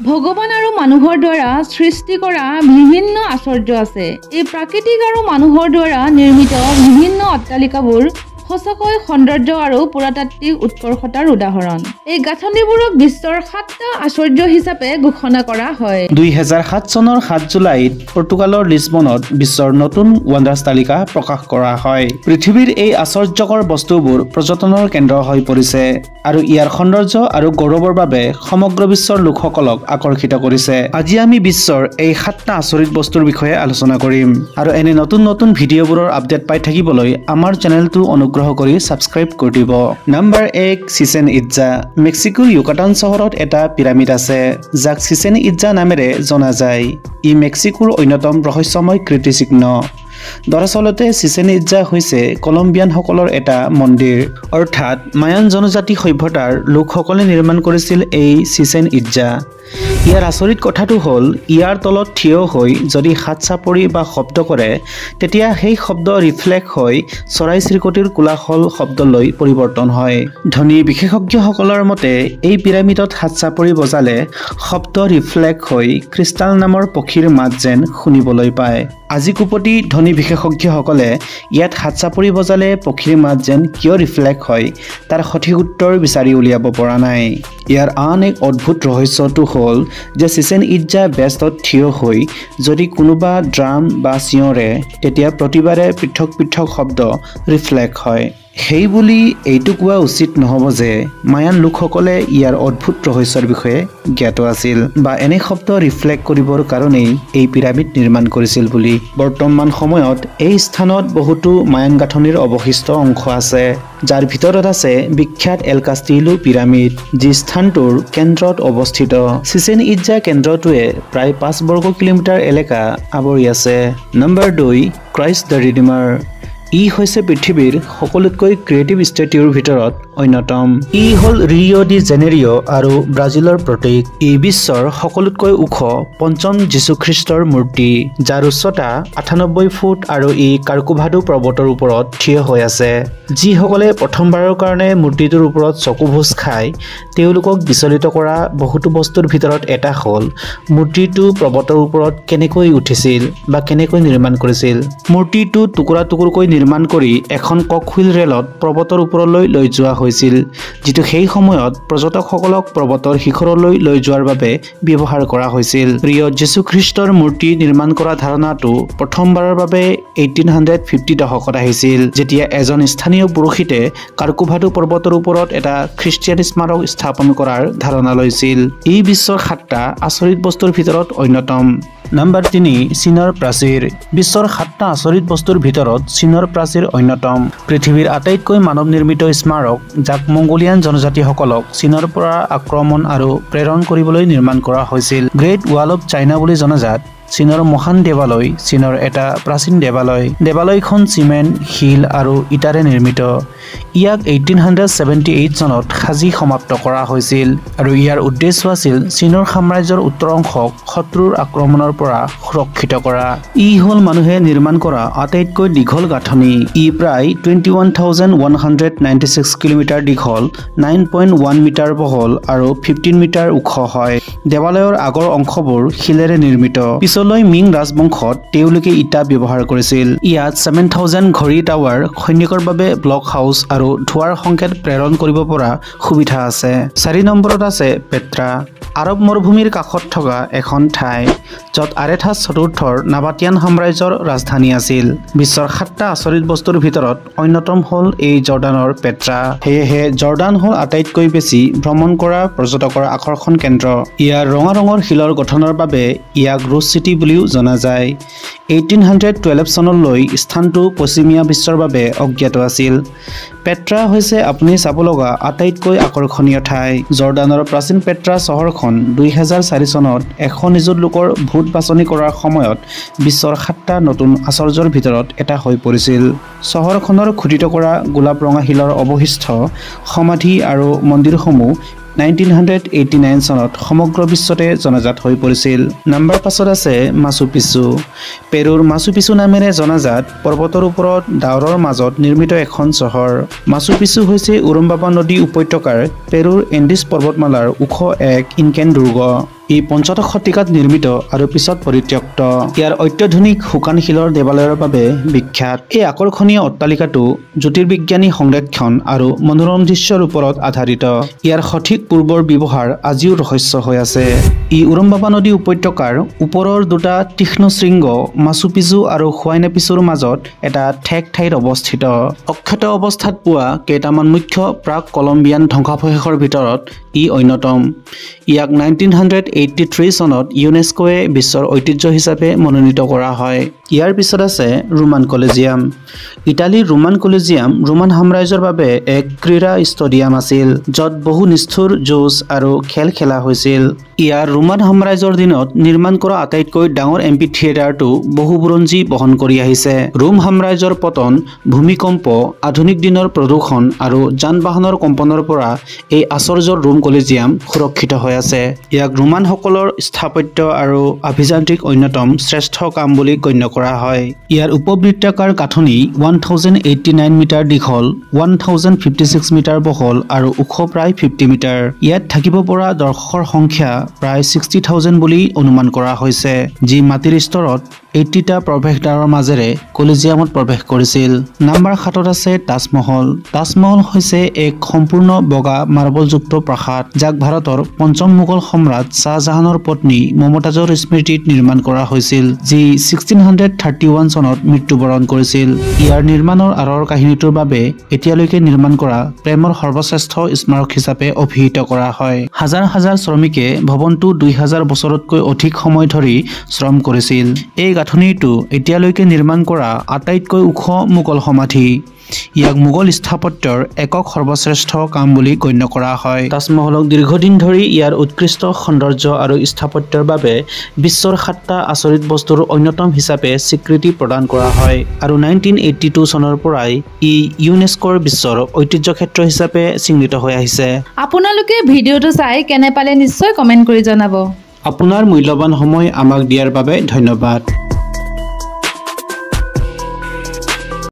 ভগৱান আৰু মানুহৰ দ্বাৰা সৃষ্টি কৰা বিভিন্ন আশ্চৰ্য আছে। এই প্ৰাকৃতিক আৰু মানুহৰ দ্বাৰা নিৰ্মিত বিভিন্ন অট্টালিকাবোৰ সঁচাকৈ সৌন্দৰ্য আৰু পুৰাতাত্ত্বিক উৎকৰ্ষতাৰ উদাহৰণ। এই গাঁথনিবোৰক বিশ্বৰ 7টা আশ্চৰ্য হিচাপে ঘোষণা কৰা হয়। 2007 চনৰ 7 জুলাইত পৰ্তুগালৰ লিছবনত বিশ্বৰ নতুন ৱাণ্ডাৰ্ছ তালিকা প্ৰকাশ কৰা হয়। পৃথিৱীৰ এই আশ্চৰ্যকৰ বস্তুবোৰ পৰ্যটনৰ কেন্দ্ৰ হৈ পৰিছে আৰু ইয়াৰ সৌন্দৰ্য আৰু গৌৰৱৰ বাবে সমগ্ৰ বিশ্বৰ লোকসকলক আকৰ্ষিত কৰিছে। আজি আমি বিশ্বৰ এই 7টা আচৰিত বস্তুৰ বিষয়ে আলোচনা কৰিম আৰু এনে নতুন নতুন ভিডিঅ'বোৰৰ আপডেট পাই থাকিবলৈ আমাৰ চেনেলটো অনুগ্ৰহ কৰি সাবস্ক্ৰাইব কৰি দিব। Number 1 Chichen Itza. মেক্সিকোৰ ইউকাটান চহৰত এটা পিৰামিড আছে যাক চিচেন ইটজা নামেৰে জনা যায়। ই মেক্সিকোৰ অন্যতম ৰহস্যময় কীৰ্তিচিহ্ন। দৰাচলতে চিচেন ইটজা হৈছে কলম্বিয়ানসকলৰ এটা মন্দিৰ, অৰ্থাৎ মায়ান জনজাতি সভ্যতাৰ লোকসকলে নিৰ্মাণ কৰিছিল এই চিচেন ইটজা। ইয়াৰ আচৰিত কথাটো হ'ল ইয়াৰ তলত থিয় হৈ যদি হাত চাপৰি বা শব্দ কৰে তেতিয়া সেই শব্দ ৰিফ্লেক্ট হৈ চৰাই-চিৰিকটিৰ কোলাহল শব্দলৈ পৰিৱৰ্তন হয়। ধনী বিশেষজ্ঞসকলৰ মতে এই পিৰামিডত হাত চাপৰি বজালে শব্দ ৰিফ্লেক্ট হৈ ক্ৰিষ্টাল নামৰ পক্ষীৰ মাত যেন শুনিবলৈ পায়। আজি কোপতি ধনী বিশেষজ্ঞসকলে ইয়াত হাত চাপৰি বজালে পক্ষীৰ মাত যেন কিয় ৰিফ্লেক্ট হয় তাৰ সঠিক উত্তৰ বিচাৰি উলিয়াব পৰা নাই। ইয়াৰ আন এক অদ্ভুত ৰহস্যটো হ'ল যে চিচেন ইটজা বেষ্টত থিয় হৈ যদি কোনোবা ড্ৰাম বা চিঞৰে তেতিয়া প্ৰতিবাৰে পৃথক পৃথক শব্দ ৰিফ্লেক্ট হয়। সেই বুলি এইটো কোৱা উচিত নহ'ব যে মায়ান লোকসকলে ইয়াৰ অদ্ভুত ৰহস্যৰ বিষয়ে জ্ঞাত আছিল বা এনে শব্দ ৰিফ্লেক্ট কৰিবৰ কাৰণেই এই পিৰামিড নিৰ্মাণ কৰিছিল বুলি। বৰ্তমান সময়ত এই স্থানত বহুতো মায়ান গাঁথনিৰ অৱশিষ্ট অংশ আছে, যাৰ ভিতৰত আছে বিখ্যাত এল কাষ্টিলো পিৰামিড, যি স্থানটোৰ কেন্দ্ৰত অৱস্থিত। চিচেন ইটজা কেন্দ্ৰটোৱে প্ৰায় 5 বৰ্গ কিলোমিটাৰ এলেকা আৱৰি আছে। Number 2 Christ the Redeemer. ই হৈছে পৃথিৱীৰ সকলোতকৈ ক্ৰিয়েটিভ ষ্টেটিউৰ ভিতৰত অন্যতম। ই হ'ল ৰিঅ' ডি জেনেৰিঅ' আৰু ব্ৰাজিলৰ প্ৰতীক। ই বিশ্বৰ সকলোতকৈ ওখ পঞ্চম যীশুখ্ৰীষ্টৰ মূৰ্তি, যাৰ উচ্চতা 98 ফুট আৰু ই কাৰ্কোভাডো পৰ্বতৰ ওপৰত থিয় হৈ আছে। যিসকলে প্ৰথমবাৰৰ কাৰণে মূৰ্তিটোৰ ওপৰত চকু ভোজ খায় তেওঁলোকক বিচলিত কৰা বহুতো বস্তুৰ ভিতৰত এটা হ'ল মূৰ্তিটো পৰ্বতৰ ওপৰত কেনেকৈ উঠিছিল বা কেনেকৈ নিৰ্মাণ কৰিছিল। মূৰ্তিটো টুকুৰা টুকুৰকৈ নিৰ্মাণ কৰি এখন ককহুইল ৰেলত পৰ্বতৰ ওপৰলৈ লৈ যোৱা হৈছিল, যিটো সেই সময়ত পৰ্যটকসকলক পৰ্বতৰ শিখৰলৈ লৈ যোৱাৰ বাবে ব্যৱহাৰ কৰা হৈছিল। ৰিঅ'ত যীশুখ্ৰীষ্টৰ মূৰ্তি নিৰ্মাণ কৰা ধাৰণাটো প্ৰথমবাৰৰ বাবে 1850 দশকত আহিছিল, যেতিয়া এজন স্থানীয় পুৰোহিতে কাৰ্কোভাডো পৰ্বতৰ ওপৰত এটা খ্ৰীষ্টিয়ান স্মাৰক স্থাপন কৰাৰ ধাৰণা লৈছিল। ই বিশ্বৰ 7টা আচৰিত বস্তুৰ ভিতৰত অন্যতম। নম্বৰ 3 চীনৰ প্ৰাচীৰ। বিশ্বৰ 7টা আচৰিত বস্তুৰ ভিতৰত চীনৰ প্ৰাচীৰ অন্যতম। পৃথিৱীৰ আটাইতকৈ মানৱ নিৰ্মিত স্মাৰক, যাক মংগোলিয়ান জনজাতিসকলক চীনৰ পৰা আক্ৰমণ আৰু প্ৰেৰণ কৰিবলৈ নিৰ্মাণ কৰা হৈছিল। গ্ৰেট ৱাল অৱ চাইনা বুলি জনাজাত চীনৰ মহান দেৱালয় চীনৰ এটা প্ৰাচীন দেৱালয়। দেৱালয়খন চিমেণ্ট, শিল আৰু ইটাৰে নিৰ্মিত। ইয়াক 1878 চনত সাজি সমাপ্ত কৰা হৈছিল আৰু ইয়াৰ উদ্দেশ্য আছিল চীনৰ সাম্ৰাজ্যৰ উত্তৰ অংশক শত্ৰুৰ আক্ৰমণৰ পৰা সুৰক্ষিত কৰা। ই হ'ল মানুহে নিৰ্মাণ কৰা আটাইতকৈ দীঘল গাঁথনি। ই প্ৰায় 21,196 কিলোমিটাৰ দীঘল, 9.1 মিটাৰ বহল আৰু 15 মিটাৰ ওখ হয়। দেৱালয়ৰ আগৰ অংশবোৰ শিলেৰে নিৰ্মিত। পিছলৈ মিং ৰাজবংশত তেওঁলোকে ইটা ব্যৱহাৰ কৰিছিল। ইয়াত 7000 ঘড়ী টাৱাৰ, সৈনিকৰ বাবে ব্লক হাউচ আৰু ধোঁৱাৰ সংকেত প্ৰেৰণ কৰিব পৰা সুবিধা আছে। 4 নম্বৰত আছে পেট্ৰা। আৰৱ মৰুভূমিৰ কাষত থকা এখন ঠাই য'ত আৰেথাছ চতুৰ্থৰ নাবাতিয়ান সাম্ৰাজ্যৰ ৰাজধানী আছিল। বিশ্বৰ 7টা আচৰিত বস্তুৰ ভিতৰত অন্যতম হ'ল এই জৰ্ডানৰ পেট্ৰা। সেয়েহে জৰ্ডান হ'ল আটাইতকৈ বেছি ভ্ৰমণ কৰা পৰ্যটকৰ আকৰ্ষণ কেন্দ্ৰ। ইয়াৰ ৰঙা ৰঙৰ শিলৰ গঠনৰ বাবে ইয়াক ৰোজ চিটি বুলিও জনা যায়। 1812 চনলৈ স্থানটো পশ্চিমীয়া বিশ্বৰ বাবে অজ্ঞাত আছিল। পেট্ৰা হৈছে আপুনি চাব লগা আটাইতকৈ আকৰ্ষণীয় ঠাই। জৰ্ডানৰ প্ৰাচীন পেট্ৰা চহৰখন 2004 চনত 100 নিযুত লোকৰ ভোট বাছনি কৰাৰ সময়ত বিশ্বৰ 7টা নতুন আশ্চৰ্যৰ ভিতৰত এটা হৈ পৰিছিল। চহৰখনৰ খোদিত কৰা গোলাপ ৰঙা শিলৰ অৱশিষ্ট সমাধি আৰু মন্দিৰসমূহ 1989 চনত সমগ্ৰ বিশ্বতে জনাজাত হৈ পৰিছিল। নম্বৰ 5 আছে মাচু পিচু। পেৰুৰ মাচু পিচু নামেৰে জনাজাত পৰ্বতৰ ওপৰত ডাৱৰৰ মাজত নিৰ্মিত এখন চহৰ। মাচু পিচু হৈছে উৰুম্বাবা নদী উপত্যকাৰ পেৰুৰ এণ্ডিছ পৰ্বতমালাৰ ওখ এক ইনকেন দুৰ্গ। ই ৫৫ শতিকাত নিৰ্মিত আৰু পিছত পৰিত্যক্ত। ইয়াৰ অত্যাধুনিক শুকান শিলৰ দেৱালয়ৰ বাবে বিখ্যাত। এই আকৰ্ষণীয় অট্টালিকাটো জ্যোতিৰ্বিজ্ঞানী সংৰক্ষণ আৰু মনোৰম দৃশ্যৰ ওপৰত আধাৰিত। ইয়াৰ সঠিক পূৰ্বৰ ব্যৱহাৰ আজিও ৰহস্য হৈ আছে। ই উৰুম্বাবা নদী উপত্যকাৰ ওপৰৰ দুটা তীক্ষ্ণ শৃংগ মাচু পিচু আৰু হুৱাইনা পিচুৰ মাজত এটা ঠেক ঠাইত অৱস্থিত। অক্ষত অৱস্থাত পোৱা কেইটামান মুখ্য প্ৰাক কলম্বিয়ান ধ্বংসাৱশেষৰ ভিতৰত ই অন্যতম। ইয়াক 1983 চনত ইউনেস্কোৱে বিশ্বৰ ঐতিহ্য হিচাপে মনোনীত কৰা হয়। ইয়াৰ পিছত আছে ৰোমান কলিজিয়াম। ইটালীৰ ৰোমান কলিজিয়াম ৰোমান সাম্ৰাজ্যৰ বাবে এক ক্ৰীড়া ষ্টেডিয়াম আছিল, য'ত বহু নিষ্ঠুৰ যুঁজ আৰু খেল খেলা হৈছিল। ইয়াৰ ৰোমান সাম্ৰাজ্যৰ দিনত নিৰ্মাণ কৰা আটাইতকৈ ডাঙৰ এম্পি থিয়েটাৰটো বহু বুৰঞ্জী বহন কৰি আহিছে। ৰোম সাম্ৰাজ্যৰ পতন, ভূমিকম্প, আধুনিক দিনৰ প্ৰদূষণ আৰু যান বাহনৰ কম্পনৰ পৰা এই আশ্চৰ্যৰ ৰোম কলিজিয়াম সুৰক্ষিত হৈ আছে। ইয়াক ৰোমানসকলৰ স্থাপত্য আৰু অভিযান্ত্ৰিক অন্যতম শ্ৰেষ্ঠ কাম বুলি গণ্য কৰা হয়। ইয়াৰ উপবৃত্তাকাৰ গাঁথনি 1089 মিটাৰ দীঘল, 1056 মিটাৰ বহল আৰু ওখ প্ৰায় 50 মিটাৰ। ইয়াত থাকিব পৰা দৰ্শকৰ সংখ্যা প্ৰায় 60,000 বুলি অনুমান কৰা হৈছে, যি মাটিৰ স্তৰত 80টা প্ৰৱেশদ্বাৰৰ মাজেৰে কলিজিয়ামত প্ৰৱেশ কৰিছিল। নম্বৰ 7 আছে তাজমহল। তাজমহল হৈছে এক সম্পূৰ্ণ বগা মাৰ্বলযুক্ত প্ৰাসাদ, যাক ভাৰতৰ পঞ্চম মোগল সম্ৰাট শ্বাহজাহানৰ পত্নী মমতাজৰ স্মৃতিত নিৰ্মাণ কৰা হৈছিল, যি 1631 চনত মৃত্যুবৰণ কৰিছিল। ইয়াৰ নিৰ্মাণৰ আঁৰৰ কাহিনীটোৰ বাবে এতিয়ালৈকে নিৰ্মাণ কৰা প্ৰেমৰ সৰ্বশ্ৰেষ্ঠ স্মাৰক হিচাপে অভিহিত কৰা হয়। হাজাৰ হাজাৰ শ্ৰমিকে ভৱনটো 2000 বছৰতকৈ অধিক সময় ধৰি শ্ৰম কৰিছিল। এই গাঁথনিটো এতিয়ালৈকে নিৰ্মাণ কৰা আটাইতকৈ ওখ মোগল সমাধি। ইয়াক মোগল স্থাপত্যৰ একক সৰ্বশ্ৰেষ্ঠ কাম বুলি গণ্য কৰা হয়। তাজমহলক দীৰ্ঘদিন ধৰি ইয়াৰ উৎকৃষ্ট সৌন্দৰ্য আৰু স্থাপত্যৰ বাবে বিশ্বৰ 7টা আচৰিত বস্তুৰ অন্যতম হিচাপে স্বীকৃতি প্ৰদান কৰা হয় আৰু 1982 চনৰ পৰাই ই ইউনেস্কোৰ বিশ্বৰ ঐতিহ্য ক্ষেত্ৰ হিচাপে চিহ্নিত হৈ আহিছে। আপোনালোকে ভিডিঅ'টো চাই কেনে পালে নিশ্চয় কমেণ্ট কৰি জনাব। আপোনাৰ মূল্যৱান সময় আমাক দিয়াৰ বাবে ধন্যবাদ।